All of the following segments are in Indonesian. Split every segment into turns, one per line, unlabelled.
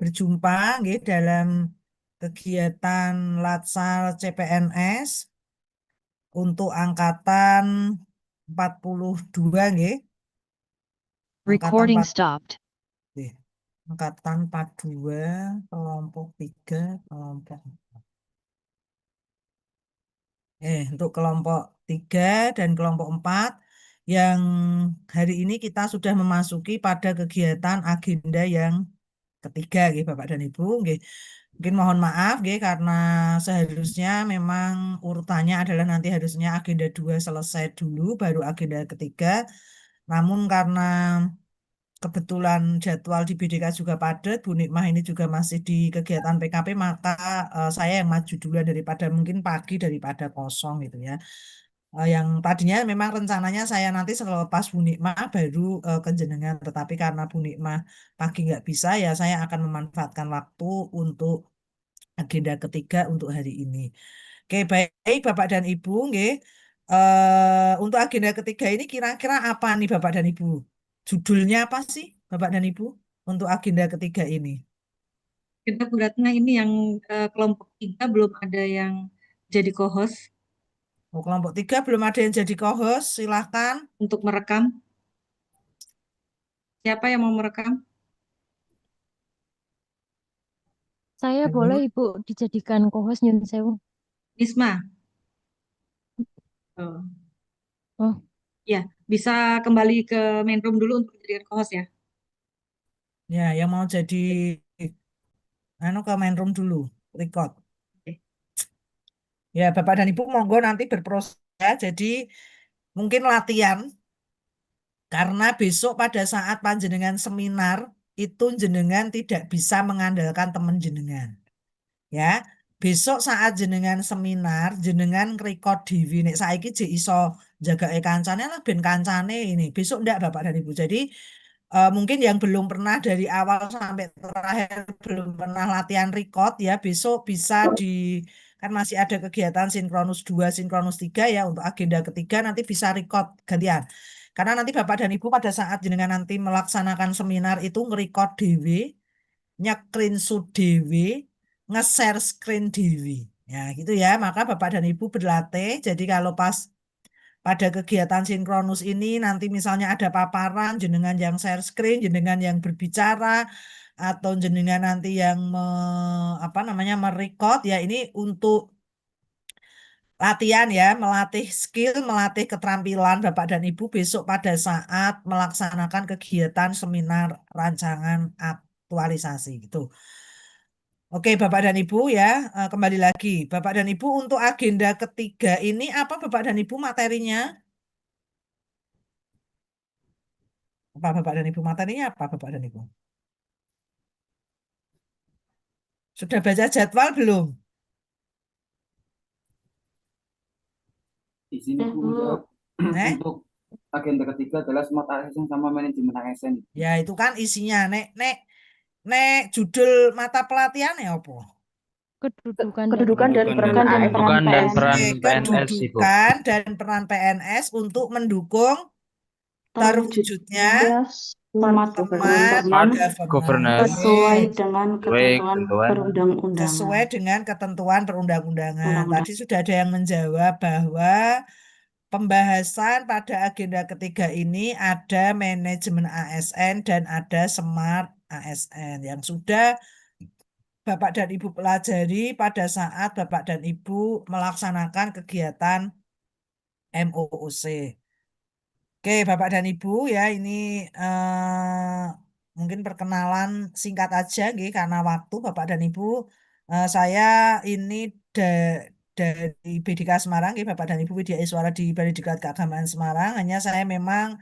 berjumpa nggih dalam kegiatan Latsal CPNS untuk angkatan 42 nggih. Angkatan
Recording stopped.
nggih. Angkatan 42 kelompok 3 kelompok untuk kelompok 3 dan kelompok 4 yang hari ini kita sudah memasuki pada kegiatan agenda yang ketiga nggih Bapak dan Ibu nggih. Mungkin mohon maaf nggih karena seharusnya memang urutannya adalah nanti harusnya agenda 2 selesai dulu baru agenda ketiga. Namun karena kebetulan jadwal di BDK juga padat, Bu Nikmah ini juga masih di kegiatan PKP, maka saya yang maju duluan daripada mungkin pagi daripada kosong gitu ya. Yang tadinya memang rencananya saya nanti selepas Bu Nikmah baru ke jenengan, tetapi karena Bu Nikmah pagi nggak bisa ya saya akan memanfaatkan waktu untuk agenda ketiga untuk hari ini. Oke, baik Bapak dan Ibu, nggih. Untuk agenda ketiga ini kira-kira apa nih Bapak dan Ibu? Judulnya apa sih Bapak dan Ibu untuk agenda ketiga ini?
Kita beratnya ini yang kelompok 3 belum ada yang jadi co-host
Kelompok 3 belum ada yang jadi co-host, silahkan.
untuk merekam. Siapa yang mau merekam?
Saya boleh Ibu dijadikan co-host Nyun Sewu.
Isma. Oh.
Oh,
Ya, bisa kembali ke main room dulu untuk jadi co-host ya.
Ya, yang mau jadi ke main room dulu, record.
Oke.
Ya, Bapak dan Ibu monggo nanti berproses ya. Jadi mungkin latihan karena besok pada saat panjenengan seminar itu jenengan tidak bisa mengandalkan teman jenengan. Ya, besok saat jenengan seminar, jenengan record dhewe nek saiki jek iso jagake kancane lah ben kancane ini. Besok ndak Bapak dan Ibu. Jadi mungkin yang belum pernah dari awal sampai terakhir belum pernah latihan record ya, besok bisa kan masih ada kegiatan sinkronus 2, sinkronus 3 ya untuk agenda ketiga nanti bisa record gantian. Karena nanti Bapak dan Ibu pada saat jenengan nanti melaksanakan seminar itu nge-record dhewe, nyekrinshot dhewe, nge-share screen dhewe. Ya, gitu ya. Maka Bapak dan Ibu berlatih. Jadi kalau pas pada kegiatan sinkronus ini nanti misalnya ada paparan, jenengan yang share screen, jenengan yang berbicara, atau jenengan nanti yang merecord ya ini untuk latihan ya, melatih skill, melatih keterampilan Bapak dan Ibu besok pada saat melaksanakan kegiatan seminar rancangan aktualisasi gitu. Oke, Bapak dan Ibu ya, kembali lagi. Bapak dan Ibu untuk agenda ketiga ini apa Bapak dan Ibu materinya? Apa Bapak dan Ibu materinya apa Bapak dan Ibu? Sudah baca jadwal belum?
Di sini Bu menjawab untuk agenda ketiga adalah smart ASN sama manajemen ASN.
Ya itu kan isinya nek judul mata pelatihan ya apa?
kedudukan dan peran PNS.
Kedudukan dan peran PNS untuk mendukung terwujudnya
smart governance sesuai dengan
ketentuan perundang-undangan. Tadi sudah ada yang menjawab bahwa pembahasan pada agenda ketiga ini ada manajemen ASN dan ada smart ASN yang sudah Bapak dan Ibu pelajari pada saat Bapak dan Ibu melaksanakan kegiatan MOOC. Oke, Bapak dan Ibu ya ini mungkin perkenalan singkat aja nggih, karena waktu Bapak dan Ibu. Saya ini dari BDK Semarang nggih, Bapak dan Ibu Widya Iswara di Balai Diklat Keagamaan Semarang. Hanya saya memang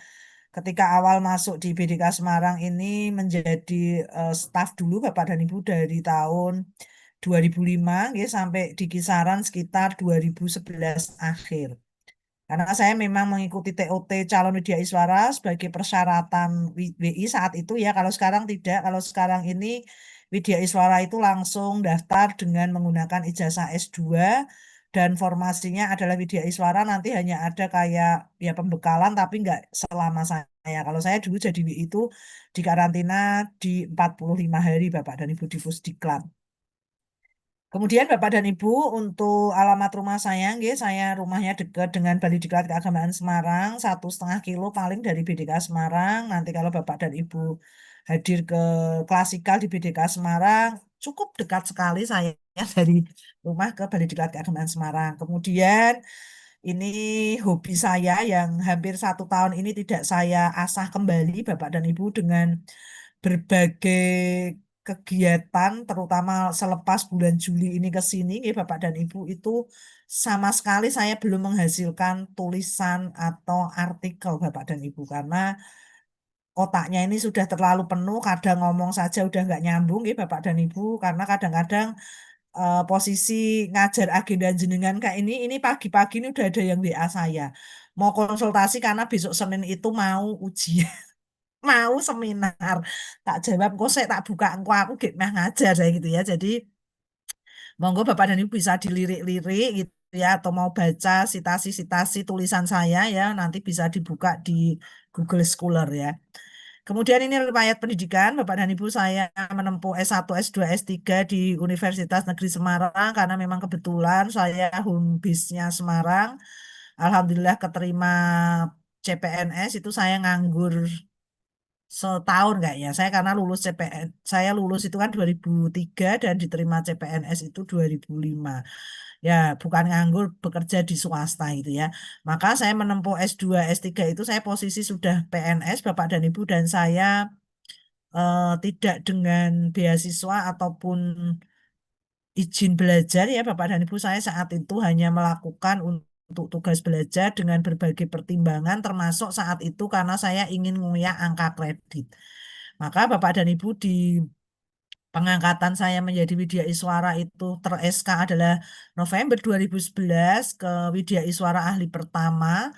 ketika awal masuk di BDK Semarang ini menjadi staf dulu Bapak dan Ibu dari tahun 2005 nggih, sampai di kisaran sekitar 2011 akhir. Karena saya memang mengikuti TOT calon widya iswara sebagai persyaratan WI saat itu ya. Kalau sekarang tidak, kalau sekarang ini widya iswara itu langsung daftar dengan menggunakan ijazah S2 dan formasinya adalah widya iswara, nanti hanya ada kayak ya pembekalan tapi nggak selama saya Kalau saya dulu jadi WI itu dikarantina di 45 hari Bapak dan Ibu di Pusdiklat. Kemudian Bapak dan Ibu untuk alamat rumah saya, nggih, saya rumahnya dekat dengan Balai Diklat Keagamaan Semarang, 1,5 kilo paling dari BDK Semarang. Nanti kalau Bapak dan Ibu hadir ke klasikal di BDK Semarang, cukup dekat sekali saya dari rumah ke Balai Diklat Keagamaan Semarang. Kemudian ini hobi saya yang hampir 1 tahun ini tidak saya asah kembali Bapak dan Ibu dengan berbagai kegiatan, terutama selepas bulan Juli ini ke sini, ya Bapak dan Ibu, itu sama sekali saya belum menghasilkan tulisan atau artikel Bapak dan Ibu karena otaknya ini sudah terlalu penuh, kadang ngomong saja udah nggak nyambung ya Bapak dan Ibu, karena kadang-kadang posisi ngajar agenda jenengan kayak ini pagi-pagi ini udah ada yang WA saya. Mau konsultasi karena besok Senin itu mau ujian, mau seminar. Tak jawab, kok saya tak buka engko aku gak meh ngajar saya gitu ya. Jadi monggo Bapak dan Ibu bisa dilirik-lirik gitu ya atau mau baca sitasi-sitasi tulisan saya ya nanti bisa dibuka di Google Scholar ya. Kemudian ini riwayat pendidikan, Bapak dan Ibu saya menempuh S1, S2, S3 di Universitas Negeri Semarang karena memang kebetulan saya home base-nya Semarang. Alhamdulillah keterima CPNS itu saya nganggur setahun kayaknya. Saya karena lulus CPN, saya lulus itu kan 2003 dan diterima CPNS itu 2005. Ya, bukan nganggur, bekerja di swasta itu ya. Maka saya menempuh S2, S3 itu saya posisi sudah PNS, Bapak dan Ibu, dan saya tidak dengan beasiswa ataupun izin belajar ya Bapak dan Ibu, saya saat itu hanya melakukan untuk tugas belajar dengan berbagai pertimbangan termasuk saat itu karena saya ingin menguyak angka kredit. Maka Bapak dan Ibu di pengangkatan saya menjadi Widya Iswara itu ter-SK adalah November 2011 ke Widya Iswara Ahli Pertama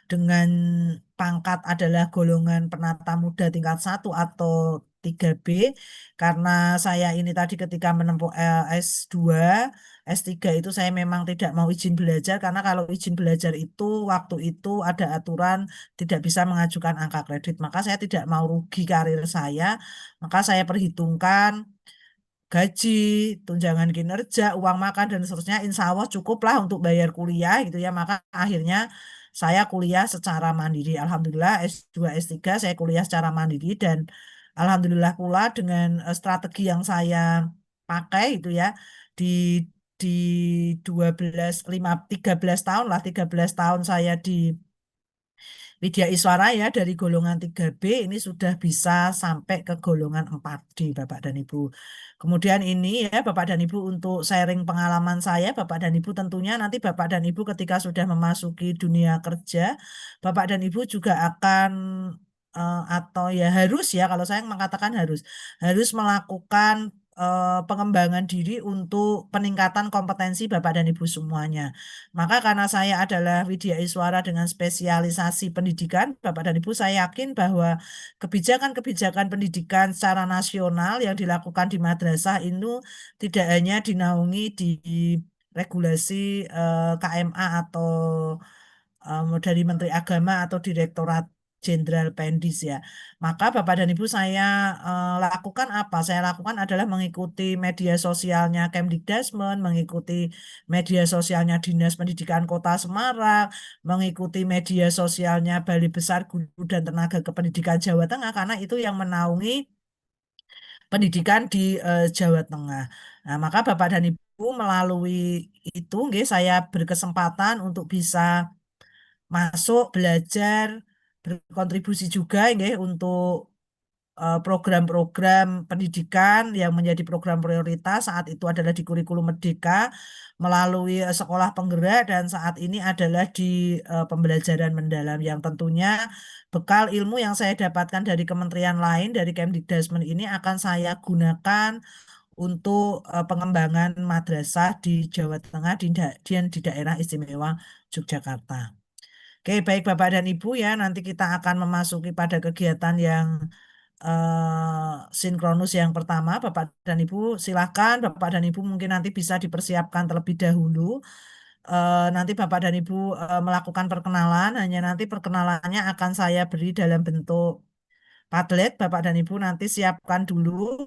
dengan pangkat adalah golongan penata muda tingkat 1 atau 3B karena saya ini tadi ketika menempuh S2 S3 itu saya memang tidak mau izin belajar karena kalau izin belajar itu waktu itu ada aturan tidak bisa mengajukan angka kredit maka saya tidak mau rugi karir saya maka saya perhitungkan gaji, tunjangan kinerja, uang makan dan seterusnya insya Allah cukup lah untuk bayar kuliah gitu ya. Maka akhirnya saya kuliah secara mandiri. Alhamdulillah S2, S3 saya kuliah secara mandiri dan alhamdulillah pula dengan strategi yang saya pakai itu ya di di 13 tahun lah 13 tahun saya di Widya Iswara ya dari golongan 3B ini sudah bisa sampai ke golongan 4D Bapak dan Ibu. Kemudian ini ya Bapak dan Ibu untuk sharing pengalaman saya Bapak dan Ibu tentunya nanti Bapak dan Ibu ketika sudah memasuki dunia kerja Bapak dan Ibu juga akan atau ya harus ya kalau saya mengatakan harus melakukan pengembangan diri untuk peningkatan kompetensi Bapak dan Ibu semuanya. Maka karena saya adalah Widya Iswara dengan spesialisasi pendidikan, Bapak dan Ibu, saya yakin bahwa kebijakan-kebijakan pendidikan secara nasional yang dilakukan di madrasah itu tidak hanya dinaungi di regulasi KMA atau dari Menteri Agama atau Direktorat Jenderal Pendis ya. Maka Bapak dan Ibu saya lakukan apa? Saya lakukan adalah mengikuti media sosialnya Kemdikdasmen, mengikuti media sosialnya Dinas Pendidikan Kota Semarang, mengikuti media sosialnya Balai Besar Guru dan Tenaga Kependidikan Jawa Tengah karena itu yang menaungi pendidikan di Jawa Tengah. Nah, maka Bapak dan Ibu melalui itu nggih, saya berkesempatan untuk bisa masuk belajar berkontribusi juga nggih untuk program-program pendidikan yang menjadi program prioritas saat itu adalah di kurikulum Merdeka melalui sekolah penggerak dan saat ini adalah di pembelajaran mendalam yang tentunya bekal ilmu yang saya dapatkan dari kementerian lain dari Kemdikdasmen ini akan saya gunakan untuk pengembangan madrasah di Jawa Tengah dan di daerah istimewa Yogyakarta. Oke, baik Bapak dan Ibu ya, nanti kita akan memasuki pada kegiatan yang sinkronus yang pertama. Bapak dan Ibu silakan, Bapak dan Ibu mungkin nanti bisa dipersiapkan terlebih dahulu nanti Bapak dan Ibu melakukan perkenalan, hanya nanti perkenalannya akan saya beri dalam bentuk Padlet. Bapak dan Ibu nanti siapkan dulu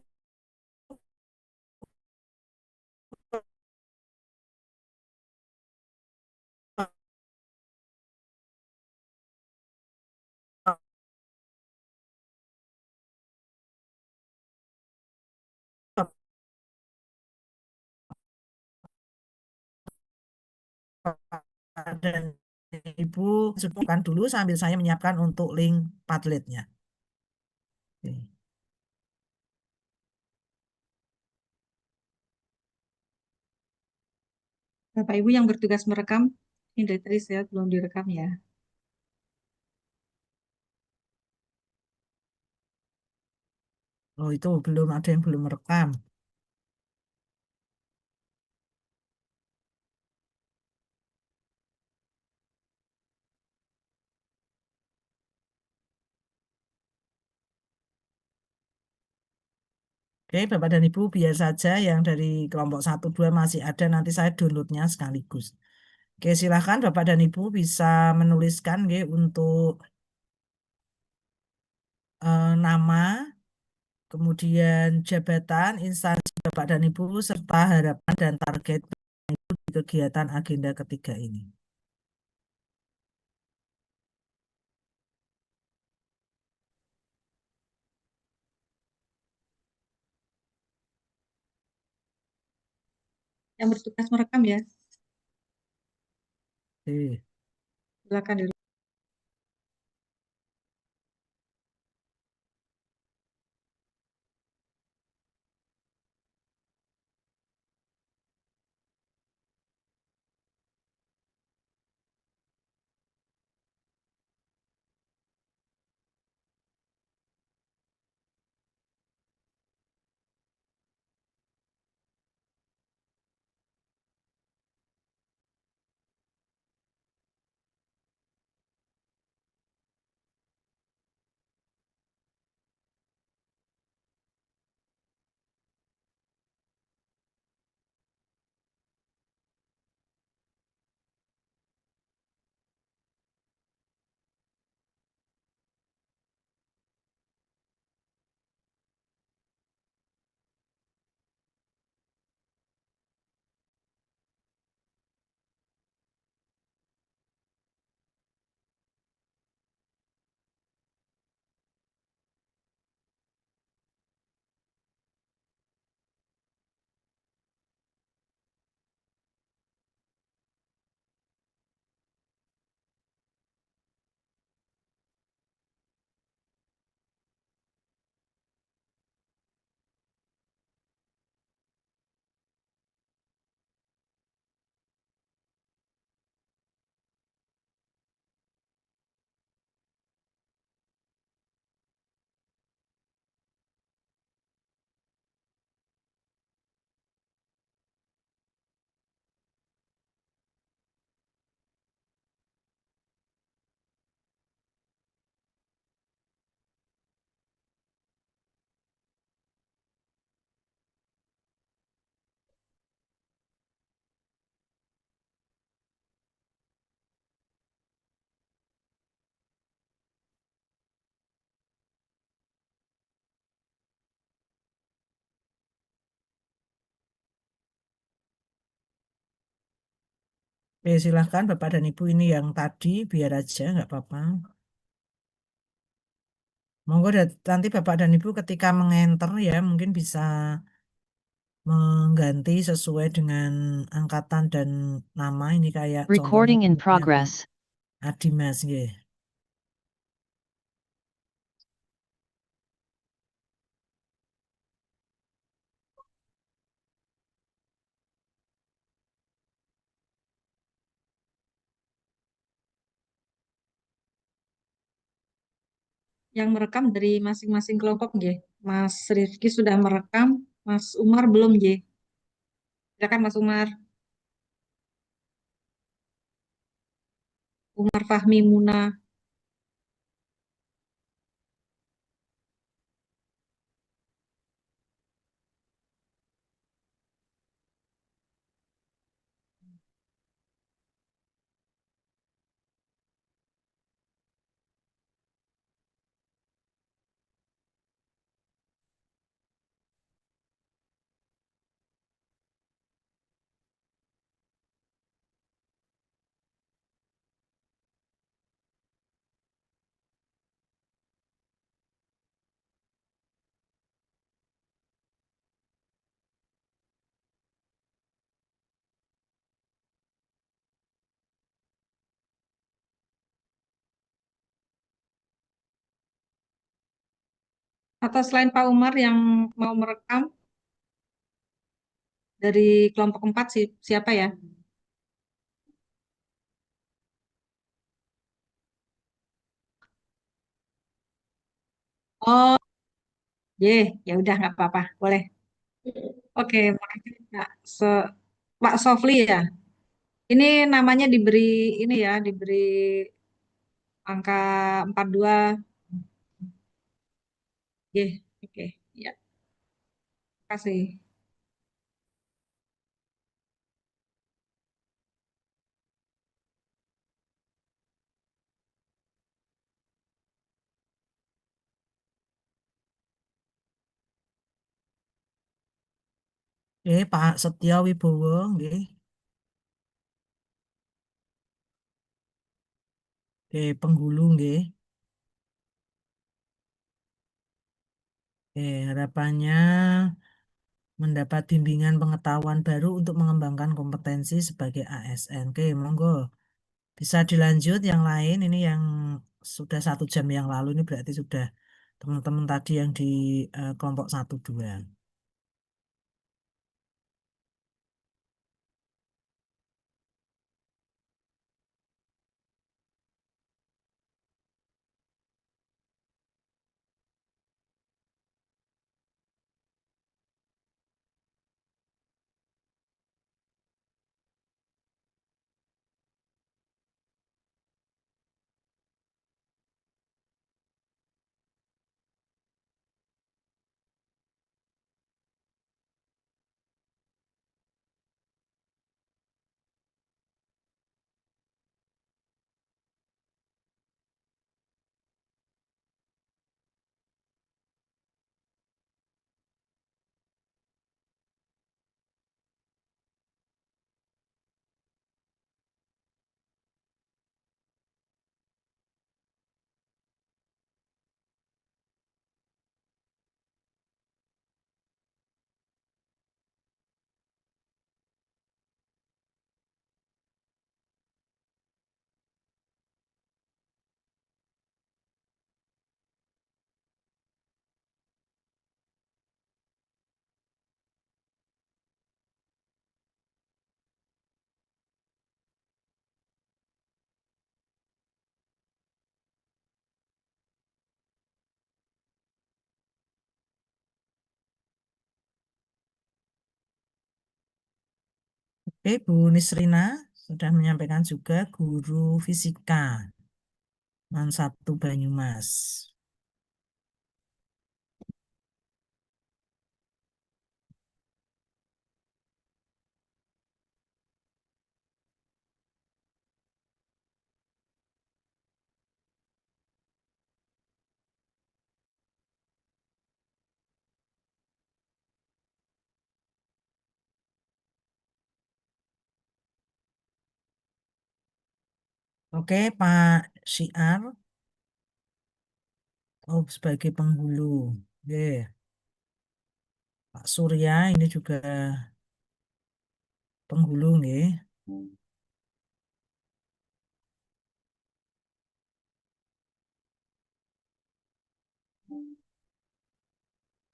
dan Ibu sebutkan dulu sambil saya menyiapkan untuk link Padletnya. Oke.
Bapak Ibu yang bertugas merekam, ini dari tadi saya belum direkam ya.
Oh, itu belum ada yang belum merekam. Oke, Bapak dan Ibu biar saja yang dari kelompok 1, 2 masih ada, nanti saya downloadnya sekaligus. Oke, silahkan Bapak dan Ibu bisa menuliskan nggih, untuk nama, kemudian jabatan, instansi Bapak dan Ibu, serta harapan dan target di kegiatan agenda ketiga ini.
Yang bertugas merekam ya,
Oke.
silakan dulu.
Oke, silahkan Bapak dan Ibu, ini yang tadi biar aja, nggak apa-apa. Monggo nanti Bapak dan Ibu ketika mengenter ya, mungkin bisa mengganti sesuai dengan angkatan dan nama, ini kayak contohnya
Recording in
yang
progress.
Adimas nggih.
Yang merekam dari masing-masing kelompok nggih. Mas Rifki sudah merekam, Mas Umar belum nggih. Silakan Mas Umar. Umar Fahmi Muna. Atau selain Pak Umar yang mau merekam dari kelompok 4 siapa ya? Oh, ya udah nggak apa-apa, boleh. Oke, makasih Kak. Pak Sofli ya. Ini namanya diberi ini ya, diberi angka 42. Oke. Ya, kasih.
Pak Setya Wibowo nggih. Penghulu nggih. Harapannya mendapat bimbingan pengetahuan baru untuk mengembangkan kompetensi sebagai ASN. Monggo. Bisa dilanjut yang lain. Ini yang sudah 1 jam yang lalu, ini berarti sudah teman-teman tadi yang di kelompok 1, 2. Bu Nisrina sudah menyampaikan juga, guru fisika Man 1 Banyumas. Oke, Pak Syiar. Oh, sebagai penghulu. Pak Surya ini juga penghulu nggih.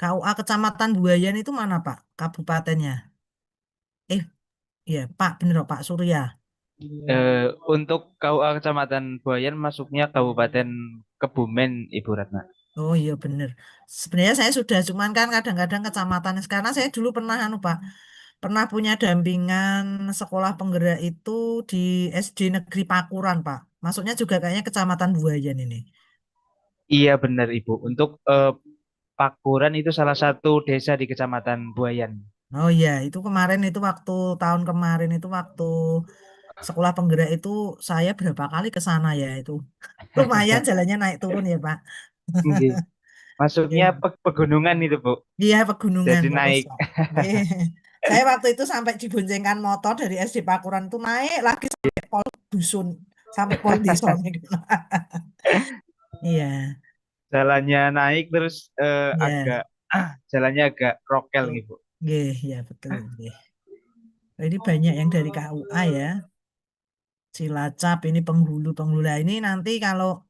KUA Kecamatan Buayan itu mana, Pak? Kabupatennya? Iya, Pak, bener Pak Surya.
Untuk KUA Kecamatan Buayan masuknya Kabupaten Kebumen, Ibu Ratna.
Oh iya bener. Sebenarnya saya sudah, cuman kan kadang-kadang kecamatan. Karena saya dulu pernah Pak, pernah punya dampingan sekolah penggerak itu di SD Negeri Pakuran, Pak. Masuknya juga kayaknya Kecamatan Buayan ini.
Iya benar Ibu. Untuk Pakuran itu salah satu desa di Kecamatan Buayan.
Oh iya, itu kemarin itu tahun kemarin itu waktu sekolah penggerak itu saya berapa kali ke sana ya itu. Lumayan jalannya naik turun ya, Pak.
Nggih. Masuknya
Iya,
pegunungan itu, Bu.
Iya, pegunungan
Jadi
terus,
naik.
Pak. Iya. Saya waktu itu sampai diboncengkan motor dari SD Pakuran itu naik lagi sampai pol dusun, sampai pol desa gitu. Iya,
Jalannya naik terus
iya.
agak jalannya agak krokel gitu.
Iya, iya betul. Iya. Ini banyak yang dari KUA ya. Cilacap ini penghulu-penghulu. Nah, ini nanti kalau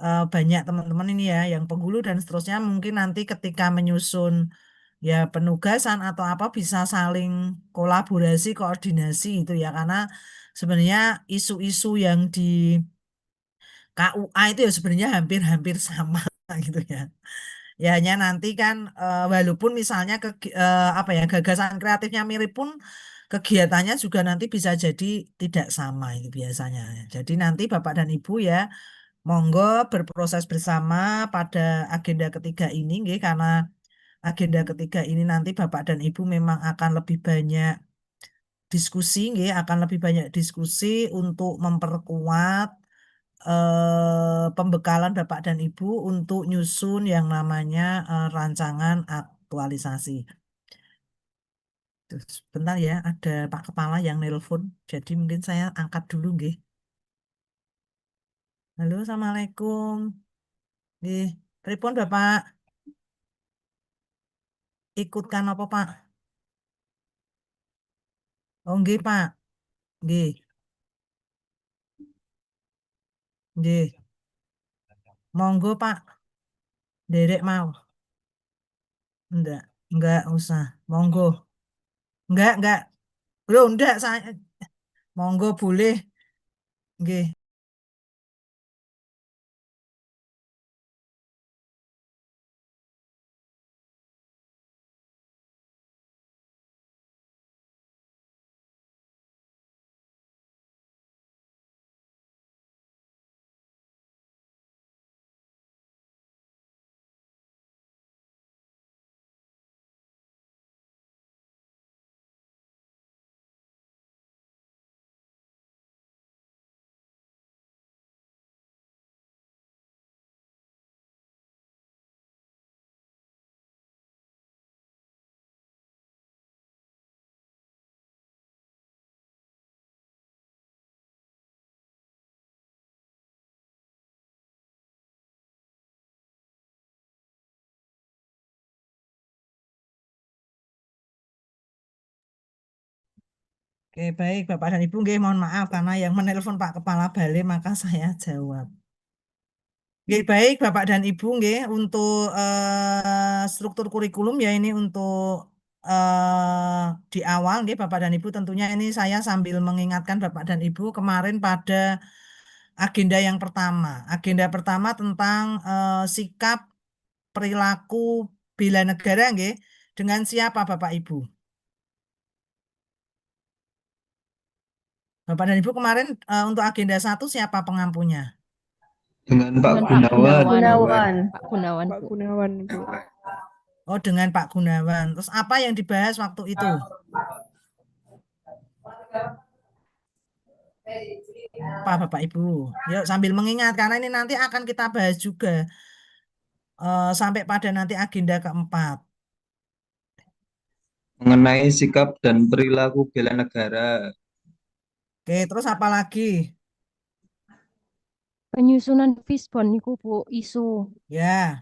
banyak teman-teman ini ya yang penghulu dan seterusnya mungkin nanti ketika menyusun ya penugasan atau apa bisa saling kolaborasi koordinasi itu ya karena sebenarnya isu-isu yang di KUA itu ya sebenarnya hampir-hampir sama gitu ya. Ya hanya nanti kan walaupun misalnya apa ya gagasan kreatifnya mirip pun kegiatannya juga nanti bisa jadi tidak sama itu biasanya. Jadi nanti Bapak dan Ibu ya monggo berproses bersama pada agenda ketiga ini nggih, karena agenda ketiga ini nanti Bapak dan Ibu memang akan lebih banyak diskusi nggih, akan lebih banyak diskusi untuk memperkuat pembekalan Bapak dan Ibu untuk nyusun yang namanya rancangan aktualisasi. Terus, bentar ya, ada Pak Kepala yang nelpon, jadi mungkin saya angkat dulu nggih. Halo, Assalamualaikum. Nggih, pripun Bapak? Ikutkan apa Pak? Oh nggih Pak, nggih, nggih. Monggo Pak, derek mau. Enggak usah. Monggo. Enggak. Loh, enggak saya. Monggo boleh. Nggih. Oke, baik Bapak dan Ibu, nggih mohon maaf karena yang menelpon Pak Kepala Bale maka saya jawab. Nggih, baik Bapak dan Ibu, nggih untuk struktur kurikulum ya ini untuk di awal nggih Bapak dan Ibu tentunya ini saya sambil mengingatkan Bapak dan Ibu kemarin pada agenda yang pertama. Agenda pertama tentang sikap perilaku bela negara nggih dengan siapa Bapak Ibu? Bapak dan Ibu kemarin untuk agenda 1 siapa pengampunya?
Dengan Pak
Dengan Pak
Gunawan.
Gunawan.
Pak Gunawan,
Pak
Bu.
Gunawan, Bu.
Oh, dengan Pak Gunawan. Terus apa yang dibahas waktu itu? Apa Bapak Ibu? Yuk sambil mengingat karena ini nanti akan kita bahas juga sampai pada nanti agenda keempat.
Mengenai sikap dan perilaku bela negara.
Oke, terus apa lagi?
Penyusunan Fisbon niku Bu isu.
Ya,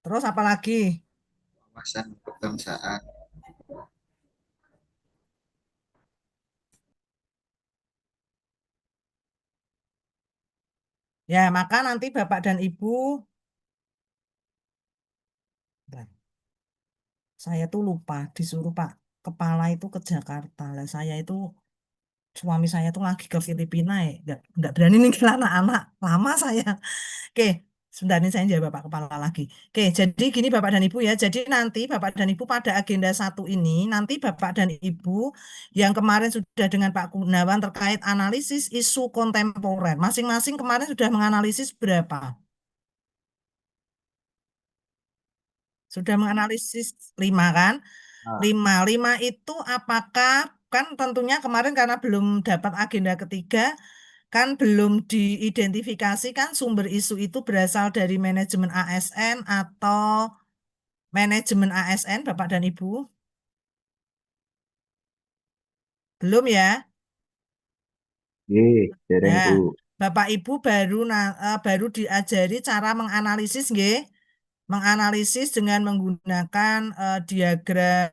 terus apa lagi?
Wawasan kebangsaan.
Ya, maka nanti Bapak dan Ibu, Bentar. Saya tuh lupa disuruh Pak Kepala itu ke Jakarta. Lah saya itu suami saya tuh lagi ke Filipina ya, nggak berani nih ke anak-anak. Lama saya. Oke, sebentar ini saya jawab Bapak Kepala lagi. Oke, jadi gini Bapak dan Ibu ya. Jadi nanti Bapak dan Ibu pada agenda 1 ini, nanti Bapak dan Ibu yang kemarin sudah dengan Pak Gunawan terkait analisis isu kontemporer. Masing-masing kemarin sudah menganalisis berapa? Sudah menganalisis 5 kan?
Nah,
5 itu apakah kan tentunya kemarin karena belum dapat agenda ketiga, kan belum diidentifikasikan sumber isu itu berasal dari manajemen ASN atau manajemen ASN, Bapak dan Ibu? Belum ya?
Dereng
Ya,
Bu.
Bapak Ibu baru diajari cara menganalisis nggih. Menganalisis dengan menggunakan diagram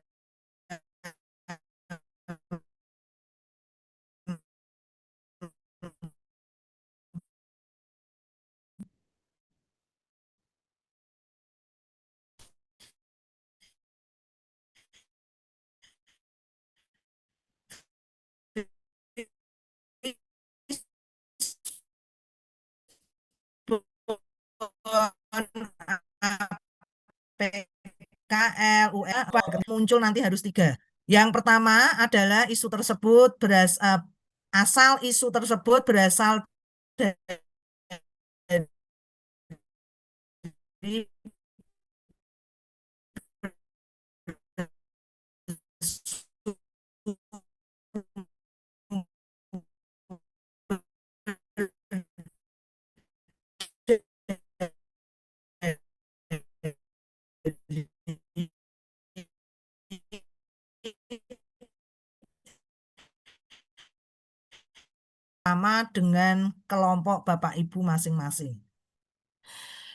PKL, UN, muncul nanti harus 3. Yang pertama adalah isu tersebut asal isu tersebut berasal dari sama dengan kelompok Bapak Ibu masing-masing.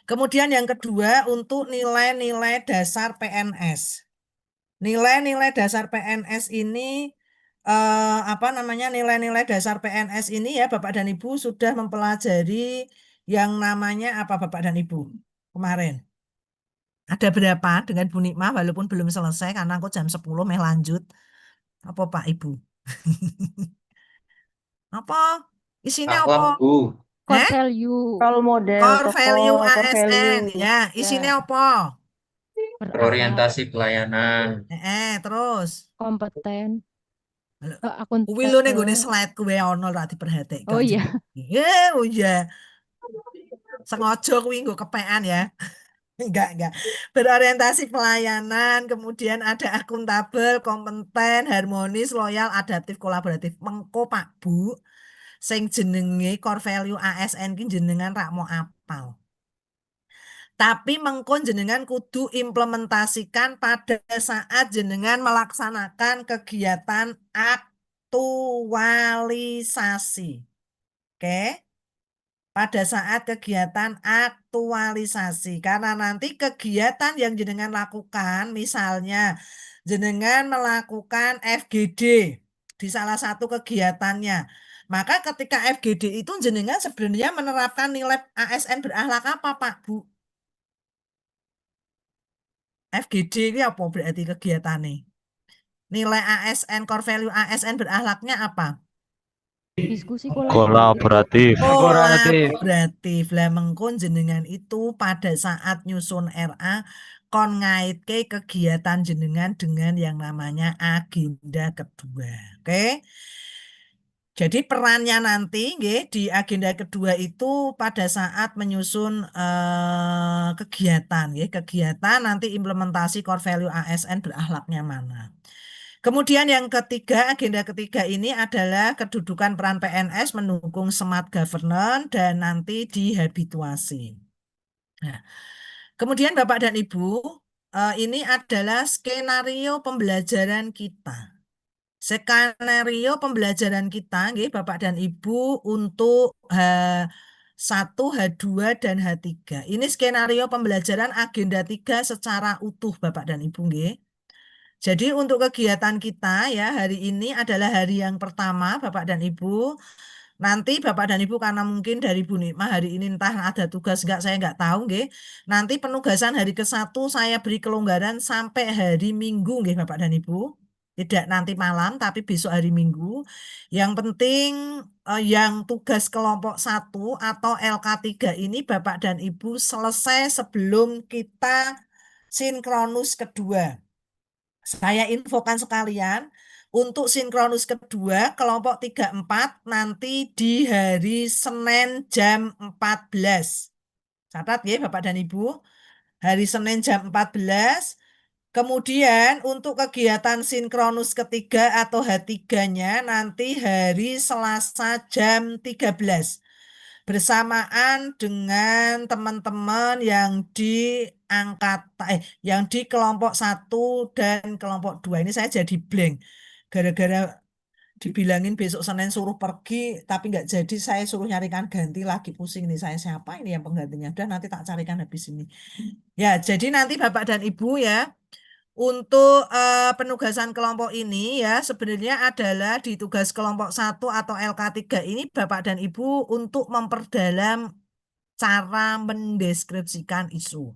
Kemudian yang kedua untuk nilai-nilai dasar PNS. Nilai-nilai dasar PNS ini nilai-nilai dasar PNS ini ya Bapak dan Ibu sudah mempelajari yang namanya apa Bapak dan Ibu kemarin? Ada berapa dengan Bu Nikmah walaupun belum selesai karena aku jam 10 mau lanjut. Apa Pak Ibu? Apa? Isinya apa?
Bu.
Core value
Role model,
Core value
core
ASN.
value.
Ya, isinya apa?
berakhlak,
Orientasi pelayanan.
Terus.
kompeten,
Kuwi lho ning nggone
akuntabel.
slide kuwi ono ra diperhatikkan.
Oh iya.
Oh iya. Sengaja kuwi nggo kepean ya. Enggak. Berorientasi pelayanan, kemudian ada akuntabel, kompeten, harmonis, loyal, adaptif, kolaboratif. Mengko Pak Bu, sing jenenge core value ASN ki jenengan rak mau apal. Tapi mengko jenengan kudu implementasikan pada saat jenengan melaksanakan kegiatan aktualisasi. Oke? Pada saat kegiatan aktualisasi. Karena nanti kegiatan yang jenengan lakukan, misalnya jenengan melakukan FGD di salah satu kegiatannya. Maka ketika FGD itu jenengan sebenarnya menerapkan nilai ASN berakhlak apa Pak Bu? FGD ini apa berarti kegiatannya? Nilai ASN, core value ASN berakhlaknya apa?
Diskusi
Kolaboratif.
Kolaboratif. Lah mengko jenengan itu pada saat nyusun RA kon ngaitke kegiatan jenengan dengan yang namanya agenda kedua. Oke? Jadi perannya nanti nggih di agenda kedua itu pada saat menyusun kegiatan nggih, kegiatan nanti implementasi core value ASN berakhlaknya mana. Kemudian yang ketiga, agenda ketiga ini adalah kedudukan peran PNS mendukung smart governance dan nanti dihabituasi. Nah, kemudian Bapak dan Ibu, ini adalah skenario pembelajaran kita. Skenario pembelajaran kita, nggih, Bapak dan Ibu, untuk H1, H2, dan H3. Ini skenario pembelajaran agenda 3 secara utuh, Bapak dan Ibu, nggih. Jadi untuk kegiatan kita ya hari ini adalah hari yang pertama Bapak dan Ibu. Nanti Bapak dan Ibu karena mungkin dari Bu Nikmah hari ini entah ada tugas enggak saya enggak tahu nggih. Nanti penugasan hari ke-1 saya beri kelonggaran sampai hari Minggu nggih Bapak dan Ibu. Tidak nanti malam tapi besok hari Minggu. Yang penting yang tugas kelompok 1 atau LK3 ini Bapak dan Ibu selesai sebelum kita sinkronus kedua. Saya infokan sekalian, untuk sinkronus kedua kelompok 34 nanti di hari Senin jam 14. Catat ya Bapak dan Ibu, hari Senin jam 14. Kemudian untuk kegiatan sinkronus ketiga atau H3-nya nanti hari Selasa jam 13. Bersamaan dengan teman-teman yang di yang di kelompok 1 dan kelompok 2. Ini saya jadi blank gara-gara dibilangin besok Senin suruh pergi tapi nggak jadi, saya suruh nyarikan ganti lagi, pusing nih saya, siapa ini yang penggantinya. Udah nanti tak carikan habis ini ya. Jadi nanti Bapak dan Ibu ya, untuk penugasan kelompok ini ya sebenarnya adalah di tugas kelompok 1 atau LK3 ini Bapak dan Ibu untuk memperdalam cara mendeskripsikan isu.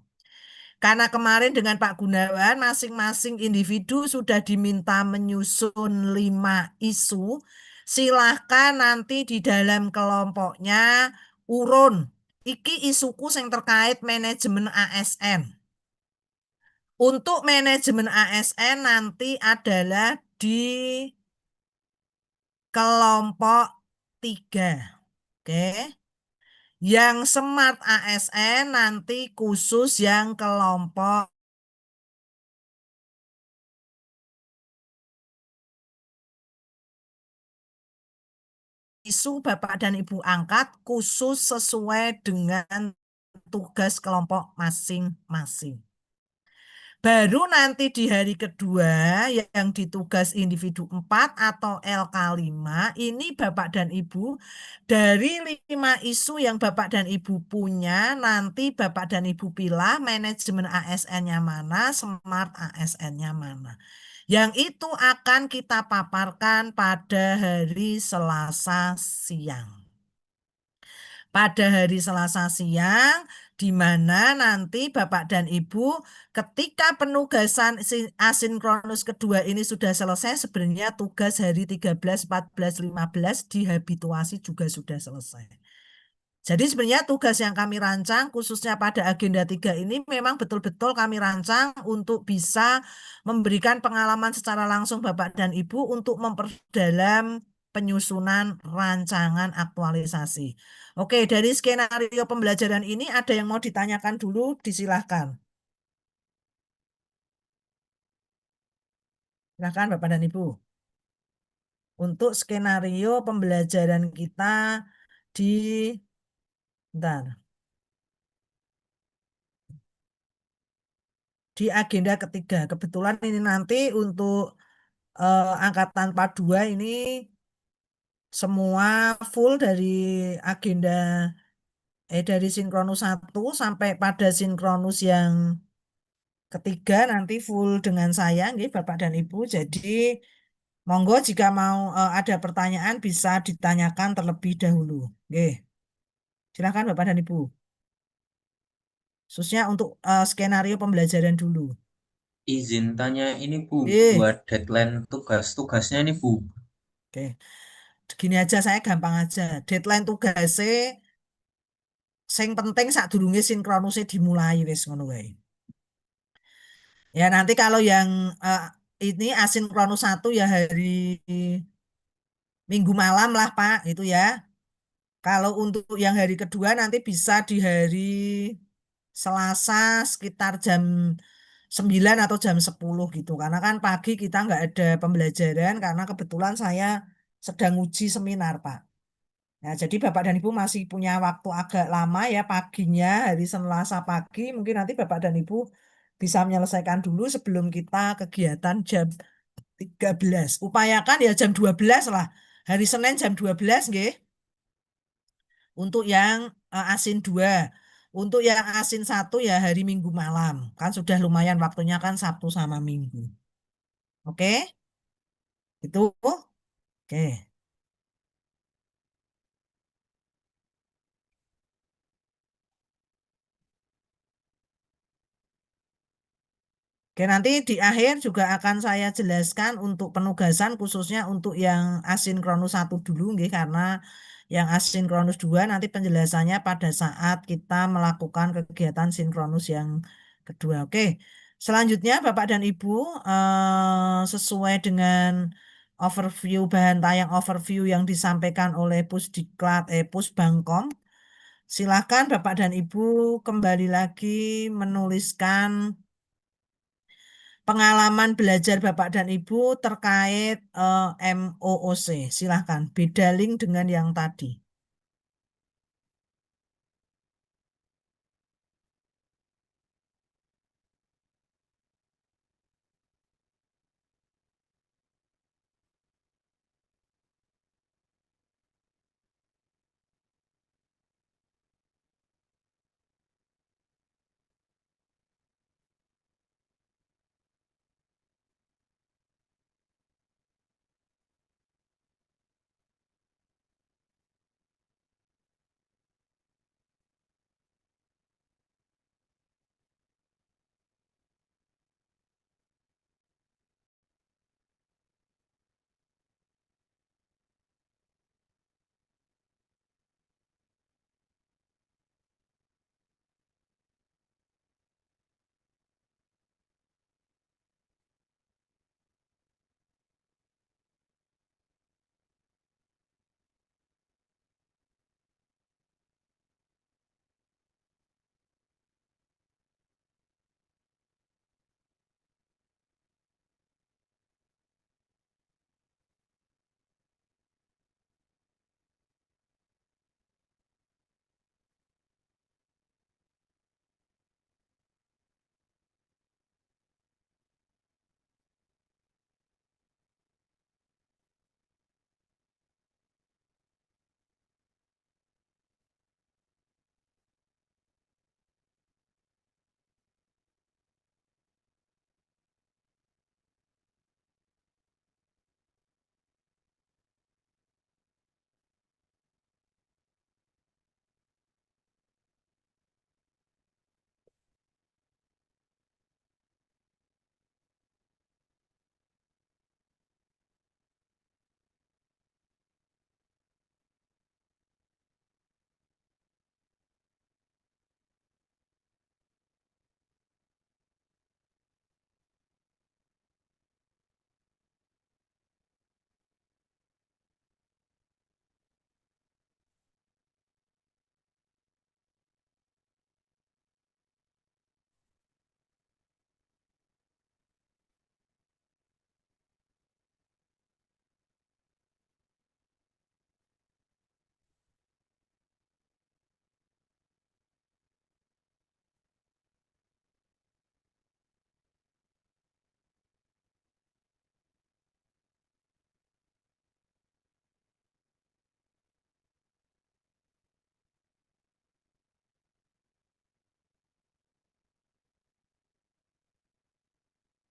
Karena kemarin dengan Pak Gunawan masing-masing individu sudah diminta menyusun 5 isu. Silahkan nanti di dalam kelompoknya urun iki isuku sing terkait manajemen ASN. Untuk manajemen ASN nanti adalah di kelompok 3. Oke. Yang Smart ASN nanti khusus yang kelompok isu Bapak dan Ibu angkat khusus sesuai dengan tugas kelompok masing-masing. Baru nanti di hari kedua yang di tugas individu 4 atau LK5 ini Bapak dan Ibu dari 5 isu yang Bapak dan Ibu punya nanti Bapak dan Ibu pilih manajemen ASN-nya mana, Smart ASN-nya mana. Yang itu akan kita paparkan pada hari Selasa siang. Pada hari Selasa siang, di mana nanti Bapak dan Ibu ketika penugasan asinkronus kedua ini sudah selesai, sebenarnya tugas hari 13, 14, 15 di habituasi juga sudah selesai. Jadi sebenarnya tugas yang kami rancang khususnya pada agenda 3 ini memang betul-betul kami rancang untuk bisa memberikan pengalaman secara langsung Bapak dan Ibu untuk memperdalam penyusunan rancangan aktualisasi. Oke, dari skenario pembelajaran ini ada yang mau ditanyakan dulu, disilahkan. Silahkan Bapak dan Ibu. Untuk skenario pembelajaran kita di bentar, di agenda ketiga. Kebetulan ini nanti untuk angkatan 42 ini semua full dari agenda dari sinkronus 1 sampai pada sinkronus yang ketiga nanti full dengan saya nggih Bapak dan Ibu. Jadi monggo jika mau ada pertanyaan bisa ditanyakan terlebih dahulu. Nggih. Silakan Bapak dan Ibu. Khususnya untuk skenario pembelajaran dulu.
Izin tanya ini Bu,
Eh,
buat deadline tugas-tugasnya ini Bu.
oke. Gini aja saya gampang aja. Deadline tugasnya sing penting sadurunge sinkronusnya dimulai wis ngono wae. Ya nanti kalau yang ini asinkronus 1 ya hari Minggu malam lah Pak, itu ya. Kalau untuk yang hari kedua nanti bisa di hari Selasa sekitar jam 9 atau jam 10 gitu. Karena kan pagi kita nggak ada pembelajaran karena kebetulan saya sedang uji seminar Pak. Nah, jadi Bapak dan Ibu masih punya waktu agak lama ya paginya hari Selasa pagi. Mungkin nanti Bapak dan Ibu bisa menyelesaikan dulu sebelum kita kegiatan jam 13. Upayakan ya jam 12 lah. Hari Senin jam 12 nggih. Untuk yang asin 2. Untuk yang asin 1 ya hari Minggu malam. Kan sudah lumayan waktunya kan Sabtu sama Minggu. Oke? Itu oke. Oke, nanti di akhir juga akan saya jelaskan untuk penugasan khususnya untuk yang asinkronus 1 dulu nggih, karena yang asinkronus 2 nanti penjelasannya pada saat kita melakukan kegiatan sinkronus yang kedua. Oke. Selanjutnya Bapak dan Ibu sesuai dengan overview bahan tayang overview yang disampaikan oleh Pusdiklat Pusbangkom, silakan Bapak dan Ibu kembali lagi menuliskan pengalaman belajar Bapak dan Ibu terkait MOOC. Silahkan, beda link dengan yang tadi.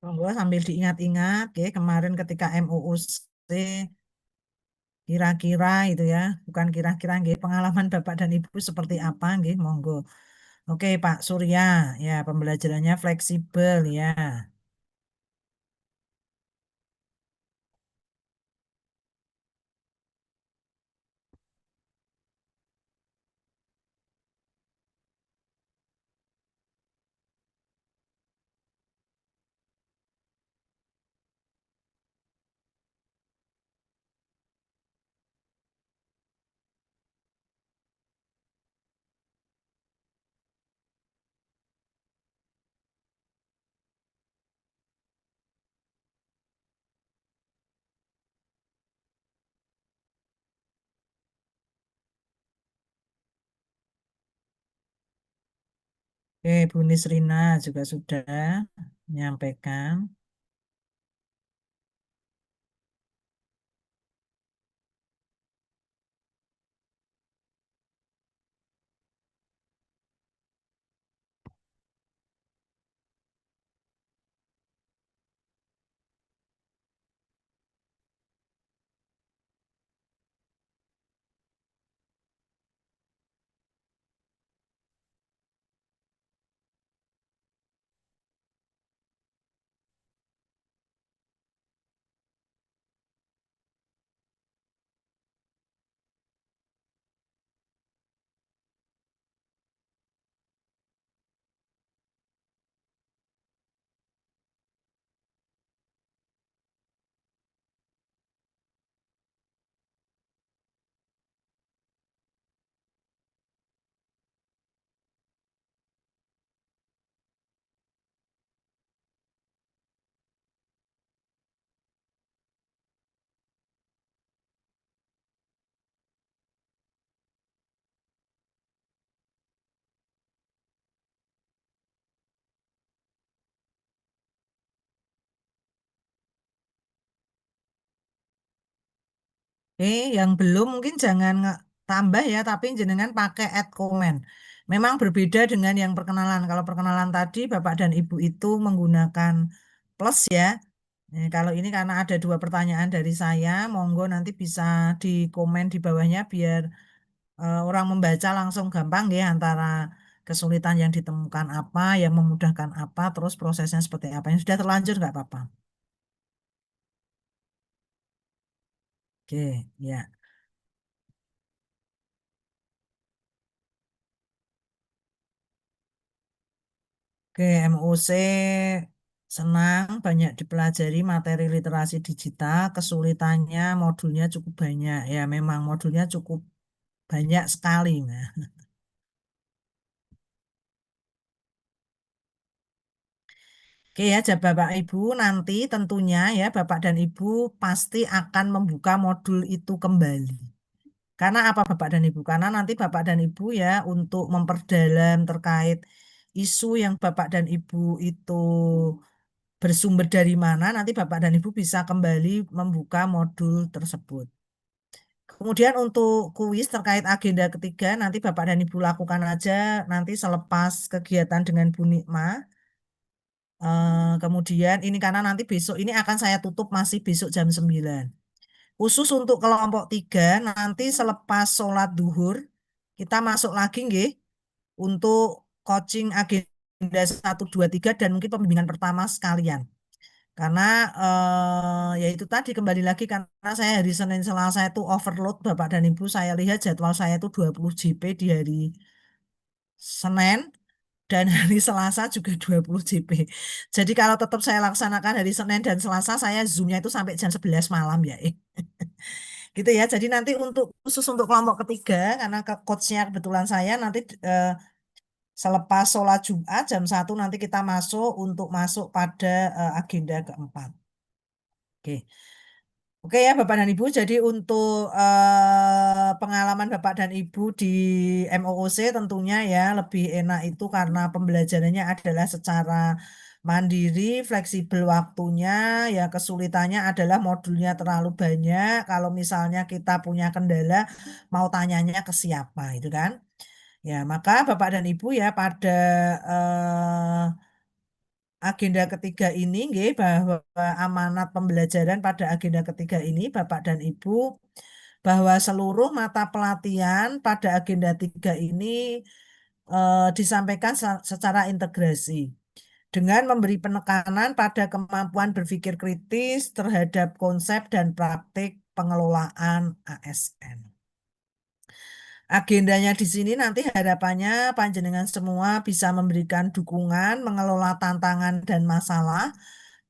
Monggo sambil diingat-ingat, ya, kemarin ketika MUUC kira-kira itu ya, bukan kira-kira, nggih, pengalaman Bapak dan Ibu seperti apa, nggih, monggo. Oke, Pak Surya, ya pembelajarannya fleksibel ya. Oke, Bu Nisrina juga sudah menyampaikan. Yang belum mungkin jangan tambah ya, tapi jenengan pakai add comment. Memang berbeda dengan yang perkenalan. Kalau perkenalan tadi Bapak dan Ibu itu menggunakan plus ya. Kalau ini karena ada 2 pertanyaan dari saya, monggo nanti bisa di komen di bawahnya biar orang membaca langsung gampang ya antara kesulitan yang ditemukan apa, yang memudahkan apa, terus prosesnya seperti apa. Yang sudah terlanjur nggak apa-apa. Oke, ya. Oke, MUC senang banyak dipelajari materi literasi digital, kesulitannya modulnya cukup banyak. Ya, memang modulnya cukup banyak sekali. Nah. Oke ya, Bapak Ibu nanti tentunya ya Bapak dan Ibu pasti akan membuka modul itu kembali. Karena apa Bapak dan Ibu? Karena nanti Bapak dan Ibu ya untuk memperdalam terkait isu yang Bapak dan Ibu itu bersumber dari mana, nanti Bapak dan Ibu bisa kembali membuka modul tersebut. Kemudian untuk kuis terkait agenda ketiga, nanti Bapak dan Ibu lakukan aja nanti selepas kegiatan dengan Bu Nikma. Kemudian ini karena nanti besok ini akan saya tutup masih besok jam 9. Khusus untuk kelompok 3, nanti selepas sholat duhur, kita masuk lagi nggih, untuk coaching agenda 1, 2, 3 dan mungkin pembimbingan pertama sekalian. Karena ya itu tadi kembali lagi karena saya hari Senin Selasa itu overload Bapak dan Ibu, saya lihat jadwal saya itu 20 JP di hari Senin dan hari Selasa juga 20 JP. Jadi kalau tetap saya laksanakan hari Senin dan Selasa, saya Zoom-nya itu sampai jam 11 malam ya. Gitu ya. Jadi nanti untuk khusus untuk kelompok ketiga, karena coachnya kebetulan saya nanti selepas sholat Jumat jam 1 nanti kita masuk untuk masuk pada agenda keempat. Oke. Oke ya Bapak dan Ibu, jadi untuk pengalaman Bapak dan Ibu di MOOC tentunya ya lebih enak itu karena pembelajarannya adalah secara mandiri, fleksibel waktunya, ya kesulitannya adalah modulnya terlalu banyak. Kalau misalnya kita punya kendala, mau tanyanya ke siapa itu kan? Ya, maka Bapak dan Ibu ya pada agenda ketiga ini nggih, bahwa amanat pembelajaran pada agenda ketiga ini Bapak dan Ibu, bahwa seluruh mata pelatihan pada agenda 3 ini disampaikan secara integrasi dengan memberi penekanan pada kemampuan berpikir kritis terhadap konsep dan praktik pengelolaan ASN. Agendanya di sini nanti harapannya panjenengan semua bisa memberikan dukungan mengelola tantangan dan masalah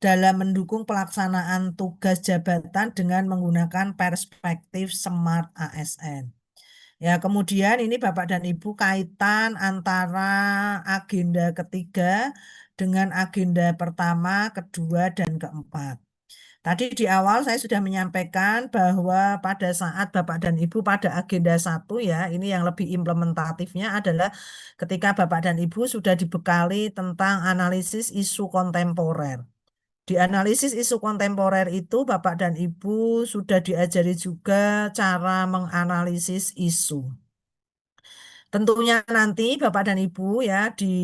dalam mendukung pelaksanaan tugas jabatan dengan menggunakan perspektif Smart ASN. Ya, kemudian ini Bapak dan Ibu kaitan antara agenda ketiga dengan agenda pertama, kedua, dan keempat. Tadi di awal saya sudah menyampaikan bahwa pada saat Bapak dan Ibu pada agenda 1 ya, ini yang lebih implementatifnya adalah ketika Bapak dan Ibu sudah dibekali tentang analisis isu kontemporer. Di analisis isu kontemporer itu Bapak dan Ibu sudah diajari juga cara menganalisis isu. Tentunya nanti Bapak dan Ibu ya di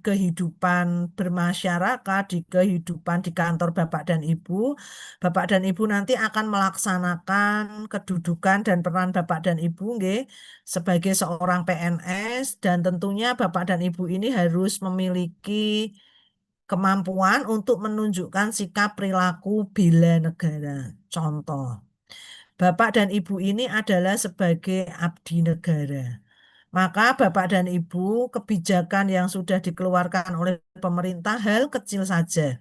kehidupan bermasyarakat, di kehidupan di kantor Bapak dan Ibu nanti akan melaksanakan kedudukan dan peran Bapak dan Ibu nggih, sebagai seorang PNS, dan tentunya Bapak dan Ibu ini harus memiliki kemampuan untuk menunjukkan sikap perilaku bela negara. Contoh, Bapak dan Ibu ini adalah sebagai abdi negara. Maka Bapak dan Ibu, kebijakan yang sudah dikeluarkan oleh pemerintah hal kecil saja.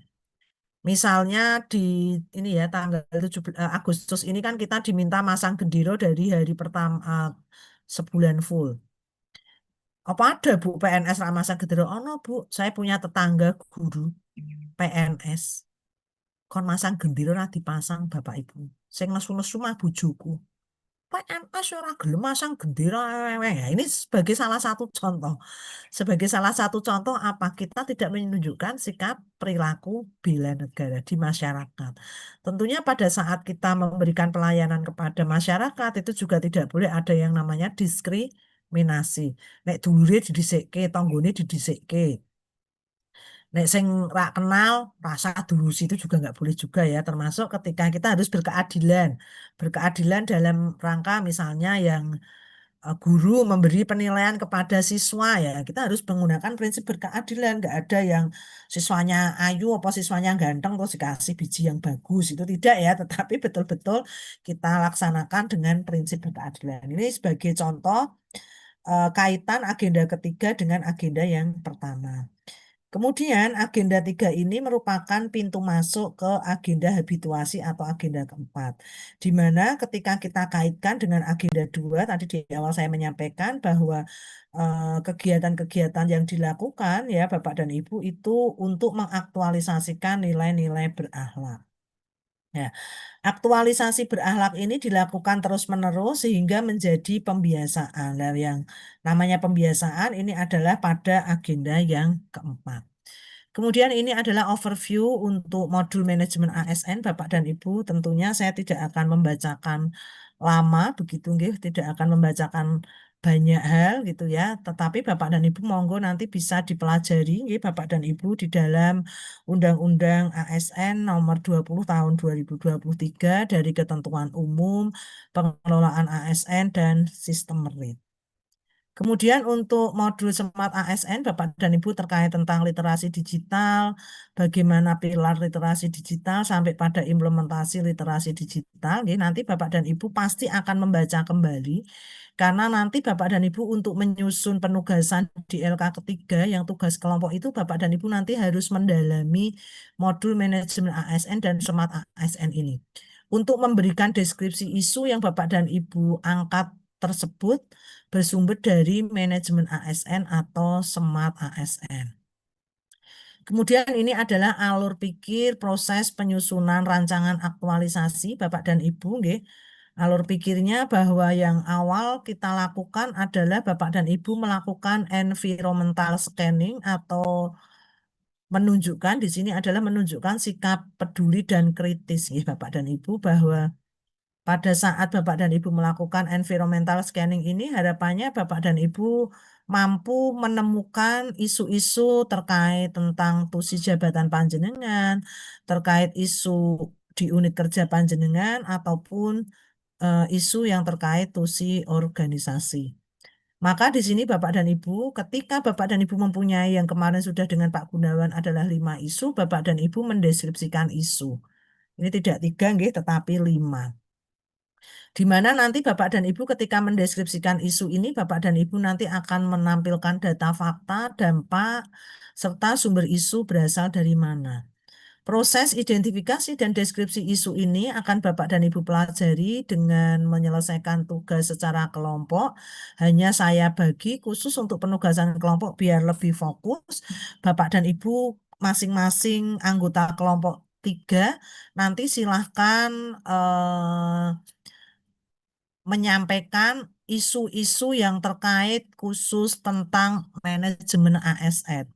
Misalnya di ini ya tanggal 17 Agustus ini kan kita diminta masang gendero dari hari pertama sebulan full. Apa ada Bu PNS ramah masang gendero? Oh no Bu, saya punya tetangga guru PNS. Kon masang gendero ra dipasang Bapak Ibu. Sing nesu-nesu mah bojoku. PNS ora gelem masang gendera. Ya, ini sebagai salah satu contoh. Sebagai salah satu contoh apa? Kita tidak menunjukkan sikap perilaku bela negara di masyarakat. Tentunya pada saat kita memberikan pelayanan kepada masyarakat itu juga tidak boleh ada yang namanya diskriminasi. Nek dulure didhisikke, tanggane didhisikke. Nek sing ra kenal rasa dulu itu juga nggak boleh juga ya, termasuk ketika kita harus berkeadilan dalam rangka misalnya yang guru memberi penilaian kepada siswa ya, kita harus menggunakan prinsip berkeadilan. Nggak ada yang siswanya ayu apa siswanya ganteng terus dikasih biji yang bagus, itu tidak ya, tetapi betul-betul kita laksanakan dengan prinsip berkeadilan. Ini sebagai contoh kaitan agenda ketiga dengan agenda yang pertama. Kemudian agenda 3 ini merupakan pintu masuk ke agenda habituasi atau agenda keempat. Di mana ketika kita kaitkan dengan agenda 2, tadi di awal saya menyampaikan bahwa kegiatan-kegiatan yang dilakukan ya Bapak dan Ibu itu untuk mengaktualisasikan nilai-nilai berakhlak. Ya, aktualisasi berakhlak ini dilakukan terus-menerus sehingga menjadi pembiasaan. Dan yang namanya pembiasaan ini adalah pada agenda yang keempat. Kemudian ini adalah overview untuk modul manajemen ASN Bapak dan Ibu. Tentunya saya tidak akan membacakan lama begitu nggih, tidak akan membacakan banyak hal gitu ya. Tetapi Bapak dan Ibu monggo nanti bisa dipelajari nggih Bapak dan Ibu di dalam Undang-Undang ASN nomor 20 tahun 2023 dari ketentuan umum, pengelolaan ASN dan sistem merit. Kemudian untuk modul Smart ASN, Bapak dan Ibu terkait tentang literasi digital, bagaimana pilar literasi digital sampai pada implementasi literasi digital, nanti Bapak dan Ibu pasti akan membaca kembali, karena nanti Bapak dan Ibu untuk menyusun penugasan di LK ketiga yang tugas kelompok itu Bapak dan Ibu nanti harus mendalami modul manajemen ASN dan Smart ASN ini. Untuk memberikan deskripsi isu yang Bapak dan Ibu angkat tersebut bersumber dari manajemen ASN atau Smart ASN. Kemudian ini adalah alur pikir proses penyusunan rancangan aktualisasi Bapak dan Ibu nggih. Alur pikirnya bahwa yang awal kita lakukan adalah Bapak dan Ibu melakukan environmental scanning atau menunjukkan di sini adalah menunjukkan sikap peduli dan kritis ya Bapak dan Ibu, bahwa pada saat Bapak dan Ibu melakukan environmental scanning ini, harapannya Bapak dan Ibu mampu menemukan isu-isu terkait tentang tusi jabatan panjenengan, terkait isu di unit kerja panjenengan, ataupun isu yang terkait tusi organisasi. Maka di sini Bapak dan Ibu, ketika Bapak dan Ibu mempunyai yang kemarin sudah dengan Pak Gunawan adalah 5 isu, Bapak dan Ibu mendeskripsikan isu. Ini tidak 3, nggih, tetapi 5. Di mana nanti Bapak dan Ibu ketika mendeskripsikan isu ini, Bapak dan Ibu nanti akan menampilkan data fakta, dampak, serta sumber isu berasal dari mana. Proses identifikasi dan deskripsi isu ini akan Bapak dan Ibu pelajari dengan menyelesaikan tugas secara kelompok. Hanya saya bagi khusus untuk penugasan kelompok biar lebih fokus. Bapak dan Ibu masing-masing anggota kelompok 3 nanti silahkan menyampaikan isu-isu yang terkait khusus tentang manajemen ASN.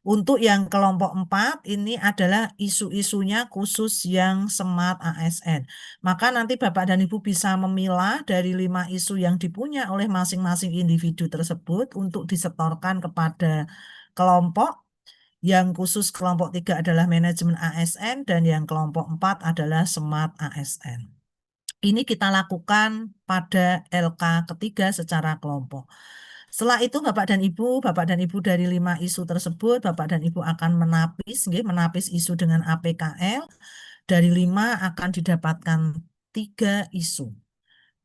Untuk yang kelompok 4 ini adalah isu-isunya khusus yang Smart ASN. Maka nanti Bapak dan Ibu bisa memilah dari 5 isu yang dipunya oleh masing-masing individu tersebut untuk disetorkan kepada kelompok. Yang khusus kelompok 3 adalah manajemen ASN dan yang kelompok 4 adalah Smart ASN. Ini kita lakukan pada LK ketiga secara kelompok. Setelah itu Bapak dan Ibu dari 5 isu tersebut, Bapak dan Ibu akan menapis isu dengan APKL. Dari 5 akan didapatkan 3 isu.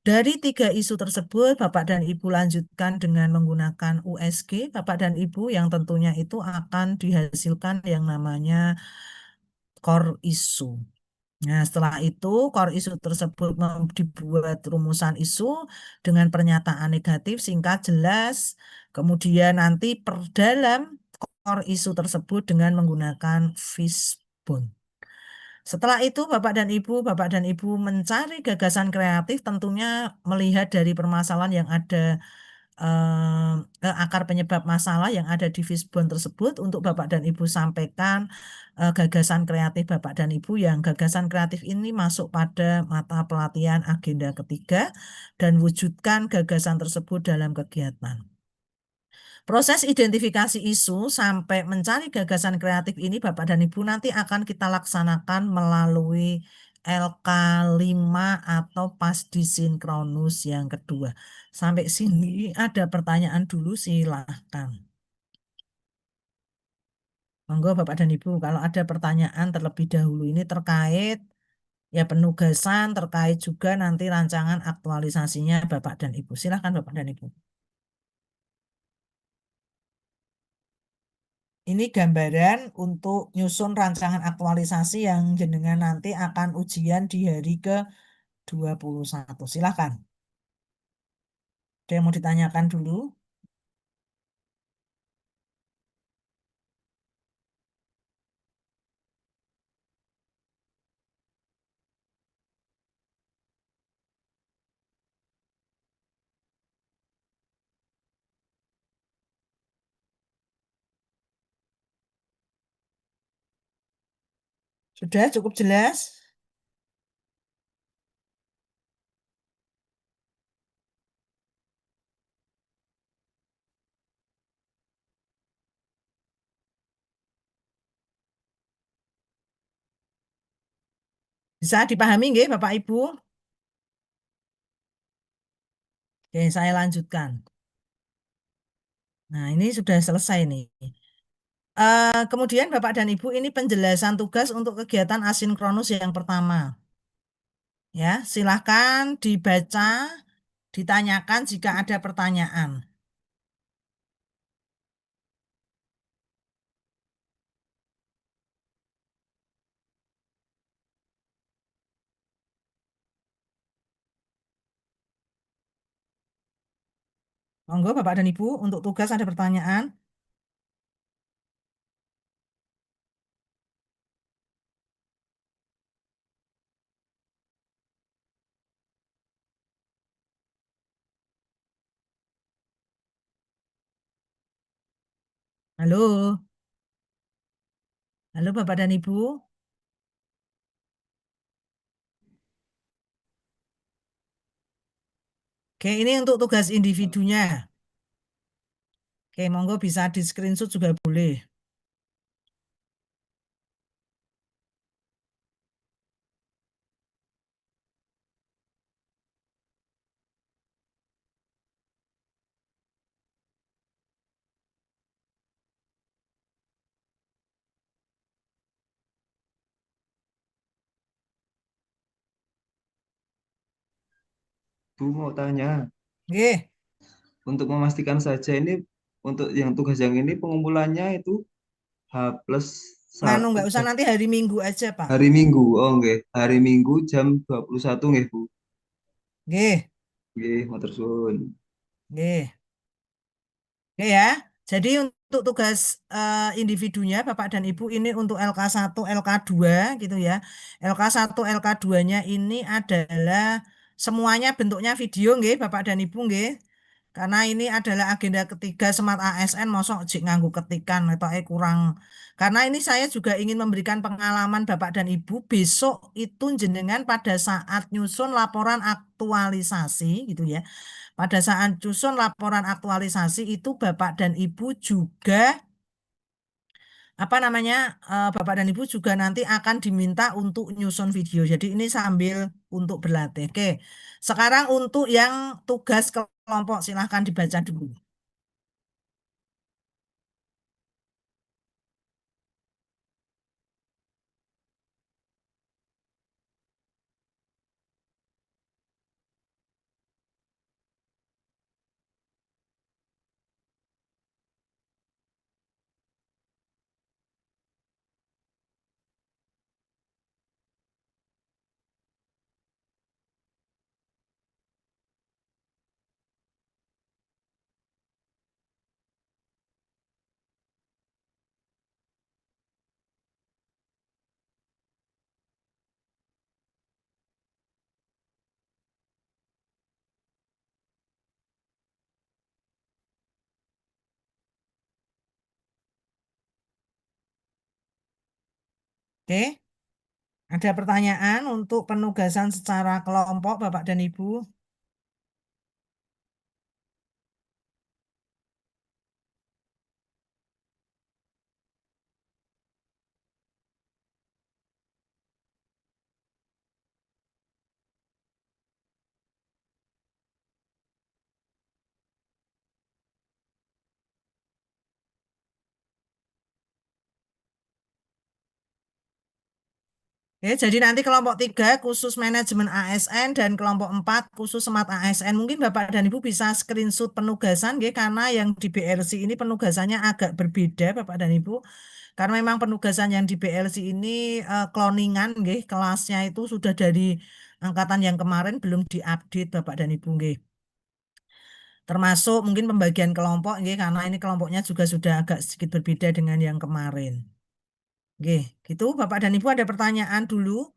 Dari 3 isu tersebut, Bapak dan Ibu lanjutkan dengan menggunakan USG, Bapak dan Ibu, yang tentunya itu akan dihasilkan yang namanya core isu. Nah, setelah itu core isu tersebut dibuat rumusan isu dengan pernyataan negatif, singkat, jelas. Kemudian nanti perdalam core isu tersebut dengan menggunakan fishbone. Setelah itu Bapak dan Ibu mencari gagasan kreatif tentunya melihat dari permasalahan yang ada akar penyebab masalah yang ada di fishbone tersebut untuk Bapak dan Ibu sampaikan gagasan kreatif Bapak dan Ibu yang gagasan kreatif ini masuk pada mata pelatihan agenda ketiga dan wujudkan gagasan tersebut dalam kegiatan. Proses identifikasi isu sampai mencari gagasan kreatif ini Bapak dan Ibu nanti akan kita laksanakan melalui LK5 atau pasti sinkronus yang kedua. Sampai sini ada pertanyaan dulu, silahkan. Monggo Bapak dan Ibu, kalau ada pertanyaan terlebih dahulu ini terkait ya penugasan, terkait juga nanti rancangan aktualisasinya Bapak dan Ibu. Silahkan Bapak dan Ibu. Ini gambaran untuk nyusun rancangan aktualisasi yang jenengan nanti akan ujian di hari ke-21. Silahkan. Ada yang mau ditanyakan dulu? Sudah cukup jelas? Bisa dipahami nggih Bapak Ibu? Oke, saya lanjutkan. Nah, ini sudah selesai nih. Kemudian Bapak dan Ibu ini penjelasan tugas untuk kegiatan asinkronus yang pertama. Ya, silahkan dibaca, ditanyakan jika ada pertanyaan. Monggo Bapak dan Ibu, untuk tugas ada pertanyaan? Halo, halo Bapak dan Ibu. Oke, ini untuk tugas individunya. Oke, monggo bisa di screenshot juga boleh.
Bu mau tanya,
Oke,
untuk memastikan saja ini untuk yang tugas yang ini pengumpulannya itu H plus
nganu
1
nggak usah nanti hari Minggu aja, Pak.
hari Minggu. Oh nggih, hari Minggu jam 21 nggih, Bu.
Oke,
Nggih, matur suwun.
oke. Oke ya. Jadi untuk tugas individunya Bapak dan Ibu ini untuk LK1, LK2 gitu ya. LK1, LK2-nya ini adalah semuanya bentuknya video nggih Bapak dan Ibu nggih. Karena ini adalah agenda ketiga Smart ASN mosok jik nganggo ketikan atau kurang. Karena ini saya juga ingin memberikan pengalaman Bapak dan Ibu besok itu jenengan pada saat nyusun laporan aktualisasi gitu ya. Pada saat susun laporan aktualisasi itu Bapak dan Ibu juga apa namanya Bapak dan Ibu juga nanti akan diminta untuk nyusun video. Jadi ini sambil untuk berlatih. Oke. Sekarang untuk yang tugas kelompok silahkan dibaca dulu. Oke. Ada pertanyaan untuk penugasan secara kelompok Bapak dan Ibu? Ya, jadi nanti kelompok 3 khusus manajemen ASN dan kelompok 4 khusus smart ASN. Mungkin Bapak dan Ibu bisa screenshot penugasan ya, karena yang di BLC ini penugasannya agak berbeda Bapak dan Ibu. Karena memang penugasan yang di BLC ini kloningan nggih, kelasnya itu sudah dari angkatan yang kemarin belum diupdate Bapak dan Ibu nggih. Termasuk mungkin pembagian kelompok nggih, karena ini kelompoknya juga sudah agak sedikit berbeda dengan yang kemarin. Nggih, gitu Bapak dan Ibu ada pertanyaan dulu.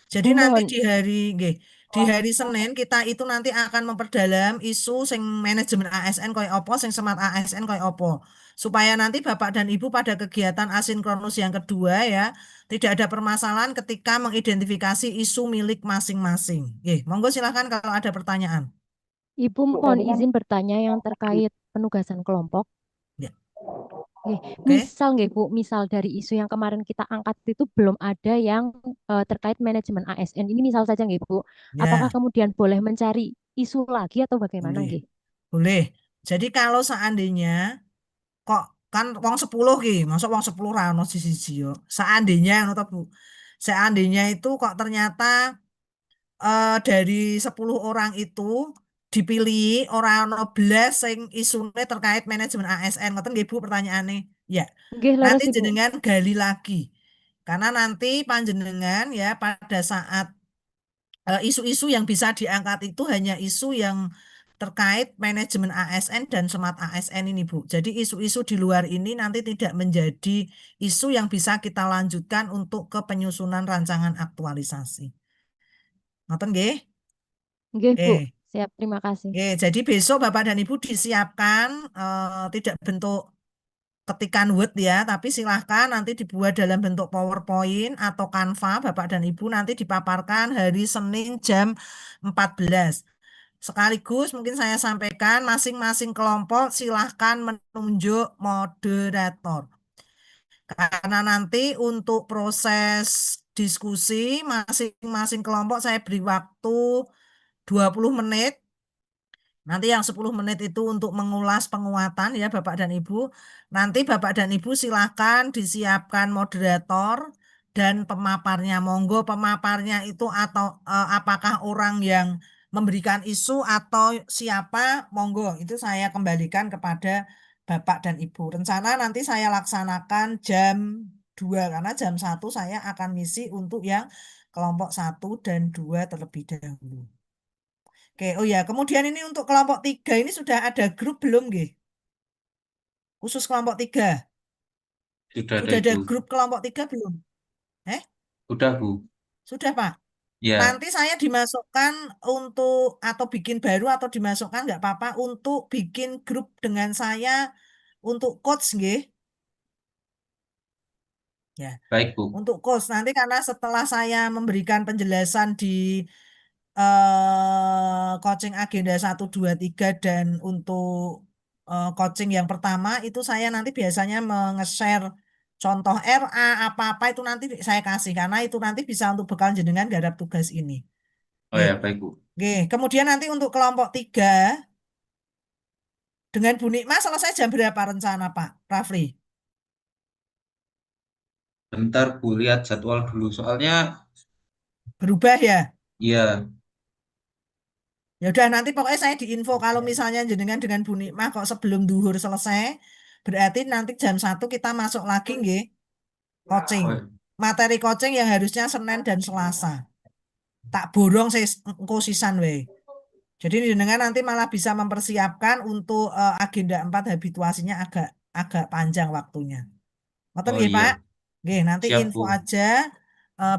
Jadi
Bu
nanti
mohon,
di hari nggih, di hari Senin kita itu nanti akan memperdalam isu sing manajemen ASN koyo opo, sing smart ASN koyo opo. Supaya nanti Bapak dan Ibu pada kegiatan asinkronus yang kedua ya, tidak ada permasalahan ketika mengidentifikasi isu milik masing-masing. Nggih, monggo silakan kalau ada pertanyaan.
Ibu mohon izin bertanya yang terkait penugasan kelompok.
Ya,
Oke,
oke.
misal nggih Bu, misal dari isu yang kemarin kita angkat itu belum ada yang terkait manajemen ASN. Ini misal saja nggih Bu, apakah
Ya,
kemudian boleh mencari isu lagi atau bagaimana
boleh.
nggih?
Boleh. Jadi kalau seandainya kok kan wong 10 ki, masuk wong 10 ra ono siji yo. Seandainya ngono to, Bu. Seandainya itu kok ternyata dari 10 orang itu dipilih orang ono belas sing isune terkait manajemen ASN. Ngoten nggih Bu pertanyaane. Ya.
Nggih,
Nanti
leres Ibu.
jenengan gali lagi. Karena nanti panjenengan ya pada saat isu-isu yang bisa diangkat itu hanya isu yang terkait manajemen ASN dan smart ASN ini, Bu. Jadi isu-isu di luar ini nanti tidak menjadi isu yang bisa kita lanjutkan untuk ke penyusunan rancangan aktualisasi. Ngoten nggih?
Nggih Bu,
Oke.
siap, terima kasih.
Oke, jadi besok Bapak dan Ibu disiapkan tidak bentuk ketikan Word ya, tapi silahkan nanti dibuat dalam bentuk PowerPoint atau Canva Bapak dan Ibu nanti dipaparkan hari Senin jam 14. Sekaligus mungkin saya sampaikan masing-masing kelompok silahkan menunjuk moderator. Karena nanti untuk proses diskusi masing-masing kelompok saya beri waktu 20 menit. Nanti yang 10 menit itu untuk mengulas penguatan ya Bapak dan Ibu. Nanti Bapak dan Ibu silahkan disiapkan moderator dan pemaparnya. Monggo pemaparnya itu atau apakah orang yang memberikan isu atau siapa, monggo. Itu saya kembalikan kepada Bapak dan Ibu. Rencana nanti saya laksanakan jam 2 karena jam 1 saya akan ngisi untuk yang kelompok 1 dan 2 terlebih dahulu. Oke, oh ya, kemudian ini untuk kelompok 3 ini sudah ada grup belum, Nggih? Khusus kelompok 3.
Sudah ada
Sudah ada
Ibu.
grup kelompok 3 belum?
Sudah Bu.
Sudah, Pak.
Ya,
Nanti saya dimasukkan untuk atau bikin baru atau dimasukkan nggak apa-apa untuk bikin grup dengan saya untuk coach, nggih. Ya,
baik Bu.
untuk coach nanti karena setelah saya memberikan penjelasan di coaching agenda 1, 2, 3 dan untuk coaching yang pertama itu saya nanti biasanya nge-share contoh RA apa-apa itu nanti saya kasih karena itu nanti bisa untuk bekal jenengan garap tugas ini.
Oh
Oke.
ya, baik Bu.
Oke, kemudian nanti untuk kelompok 3 dengan Bu Nikma selesai jam berapa rencana Pak Rafli?
Bentar Bu, lihat jadwal dulu. Soalnya,
Berubah ya?
ya,
Ya udah nanti pokoknya saya diinfo kalau misalnya jenengan dengan Bu Nikmah kok sebelum duhur selesai, berarti nanti jam 1 kita masuk lagi nggih coaching.
oh,
Materi coaching yang harusnya Senin dan Selasa. Tak borong engko sisan we. Jadi jenengan nanti malah bisa mempersiapkan untuk agenda 4 habituasinya agak agak panjang waktunya. Ngoten
oh
nggih,
iya,
Pak? Nggih, nanti
siap
info
Bu.
aja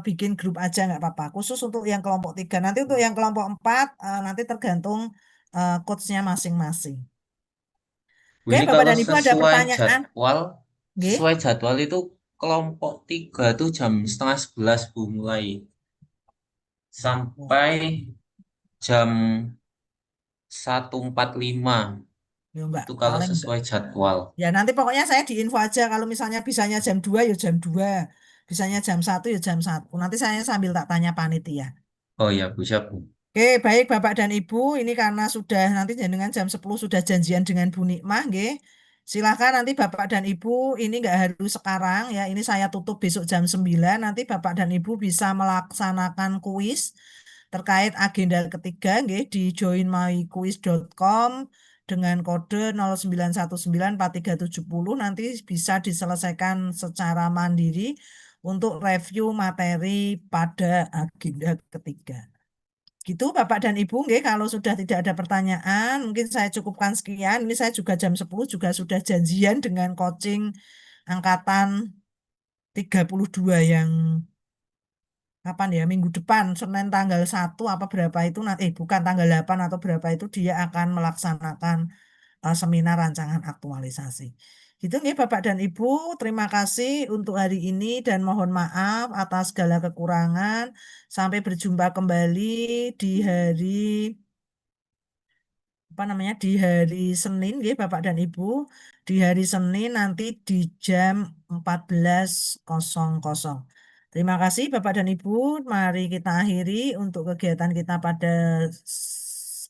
bikin grup aja nggak apa-apa. Khusus untuk yang kelompok 3. Nanti untuk yang kelompok 4 nanti tergantung coach-nya masing-masing.
Bu,
Oke,
ini
Bapak
kalau
dan Ibu ada pertanyaan? Nggih.
sesuai jadwal itu kelompok 3 tuh jam setengah 11 Bu mulai. Sampai jam 1.45
Ya enggak,
itu kalau
paling enggak.
sesuai jadwal.
Ya nanti pokoknya saya diinfo aja kalau misalnya bisanya jam 2 ya jam 2. Bisanya jam 1 ya jam 1. Nanti saya sambil tak tanya panitia.
Oh ya Bu, siap Bu.
Oke, baik Bapak dan Ibu, ini karena sudah nanti jenengan jam 10 sudah janjian dengan Bu Nikmah, nggih. Silakan nanti Bapak dan Ibu, ini nggak harus sekarang ya, ini saya tutup besok jam 9, nanti Bapak dan Ibu bisa melaksanakan kuis terkait agenda ketiga, nggih, di joinmyquiz.com dengan kode 09194370 nanti bisa diselesaikan secara mandiri untuk review materi pada agenda ketiga. Gitu Bapak dan Ibu, nggih, kalau sudah tidak ada pertanyaan, mungkin saya cukupkan sekian. Ini saya juga jam 10 juga sudah janjian dengan coaching angkatan 32 yang kapan ya? Minggu depan, Senin tanggal 1 apa berapa itu bukan tanggal 8 atau berapa itu dia akan melaksanakan seminar rancangan aktualisasi. Gitu nih Bapak dan Ibu, terima kasih untuk hari ini dan mohon maaf atas segala kekurangan. Sampai berjumpa kembali di hari di hari Senin ya Bapak dan Ibu. Di hari Senin nanti di jam 14.00. Terima kasih Bapak dan Ibu. Mari kita akhiri untuk kegiatan kita pada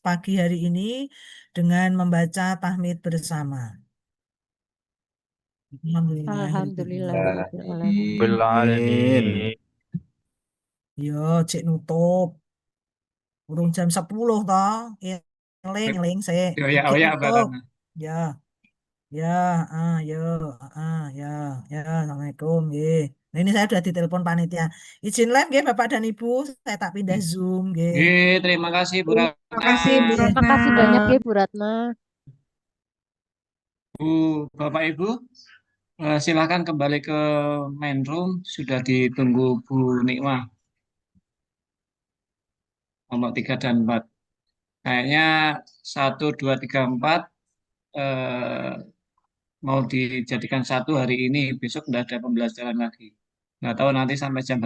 pagi hari ini dengan membaca tahmid bersama.
Alhamdulillahirobbilalamin.
Yo, cek nutup. Urung jam 10 toh. Eling saya.
Ya,
Cek
ya,
nutup.
Mbak.
Ya, ya, yo, ya, ya, Assalamualaikum. Nggih. Nah, ini saya sudah ditelepon panitia. Izin live nggih Bapak dan Ibu. Saya tak pindah Zoom nggih.
Terima kasih Bu
Terima kasih Bu
Ratna.
Terima kasih banyak
Ratna.
ya Bu Ratna.
Bu, Bapak Ibu, silakan kembali ke main room. Sudah ditunggu Bu Nikmah. Nomor 3 dan 4. Kayaknya 1, 2, 3, 4 mau dijadikan satu hari ini. Besok tidak ada pembelajaran lagi. Nggak tahu nanti sampai jam